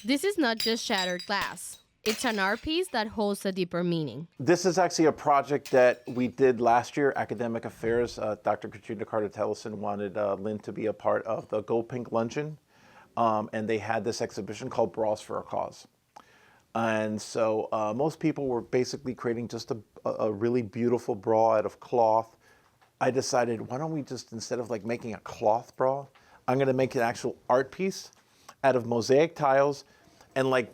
This is not just shattered glass. It's an art piece that holds a deeper meaning. This is actually a project that we did last year, Academic Affairs. Dr. Katrina Carter-Tellison wanted Lynn to be a part of the Go Pink Luncheon, and they had this exhibition called Bras for a Cause. And so most people were basically creating just a really beautiful bra out of cloth. I decided, why don't we just, instead of like making a cloth bra, I'm gonna make an actual art piece out of mosaic tiles and like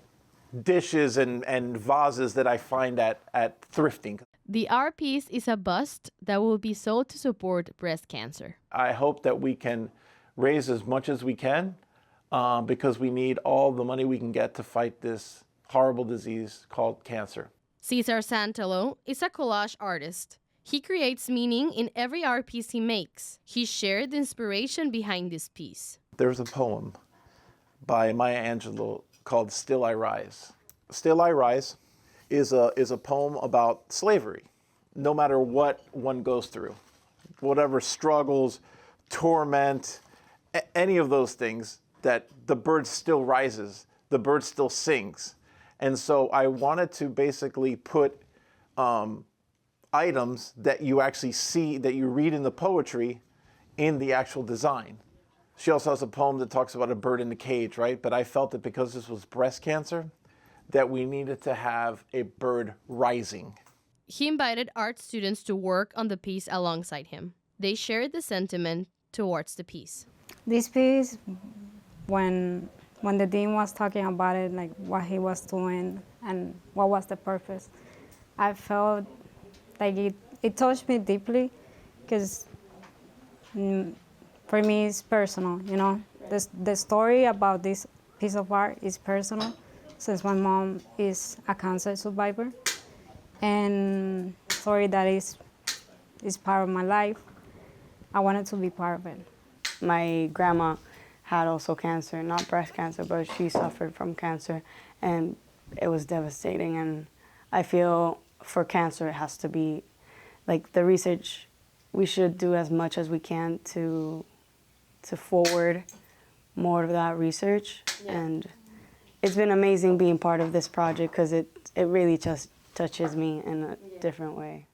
dishes and vases that I find at thrifting. The art piece is a bust that will be sold to support breast cancer. I hope that we can raise as much as we can because we need all the money we can get to fight this horrible disease called cancer. Cesar Santalo is a collage artist. He creates meaning in every art piece he makes. He shared the inspiration behind this piece. There's a poem by Maya Angelou called Still I Rise. Still I Rise is a poem about slavery. No matter what one goes through, whatever struggles, torment, any of those things, that the bird still rises, the bird still sings. And so I wanted to basically put items that you actually see, that you read in the poetry, in the actual design. She also has a poem that talks about a bird in the cage, right? But I felt that because this was breast cancer, that we needed to have a bird rising. He invited art students to work on the piece alongside him. They shared the sentiment towards the piece. This piece, when the dean was talking about it, like what he was doing and what was the purpose, I felt like it touched me deeply because for me it's personal, you know. The story about this piece of art is personal since my mom is a cancer survivor, and story that is part of my life. I wanted to be part of it. My grandma had also cancer, not breast cancer, but she suffered from cancer, and it was devastating. And I feel for cancer, it has to be, like the research, we should do as much as we can to forward more of that research. Yeah. And it's been amazing being part of this project because it really just touches me in a different way.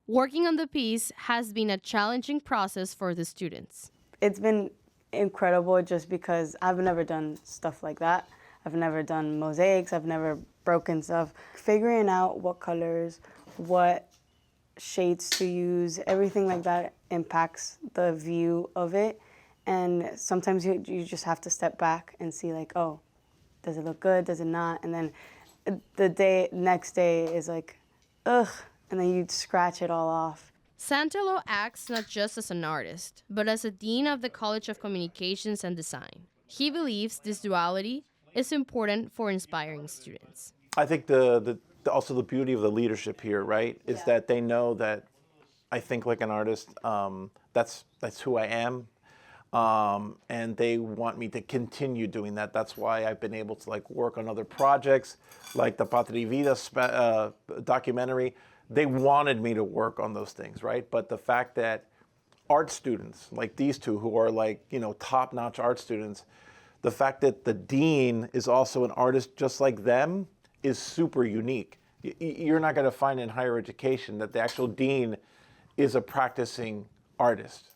Working on the piece has been a challenging process for the students. It's been incredible just because I've never done stuff like that. I've never done mosaics, I've never broken stuff. Figuring out what colors, what shades to use, everything like that impacts the view of it. And sometimes you just have to step back and see like, oh, does it look good, does it not? And then the next day is like, ugh, and then you scratch it all off. Santalo acts not just as an artist, but as a dean of the College of Communications and Design. He believes this duality is important for inspiring students. I think also the beauty of the leadership here, right, is that they know that I think like an artist. That's who I am, and they want me to continue doing that. That's why I've been able to like work on other projects, like the Patria Vida documentary. They wanted me to work on those things, right? But the fact that art students, like these two, who are like, you know, top-notch art students, the fact that the dean is also an artist just like them is super unique. You're not going to find in higher education that the actual dean is a practicing artist.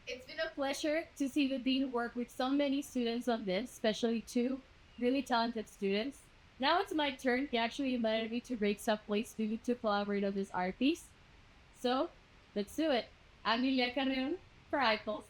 It's been a pleasure to see the dean work with so many students on this, especially two really talented students. Now it's my turn. He actually invited me to break some place to collaborate on this art piece. So let's do it. I'm Lilia Carrion for iPulse.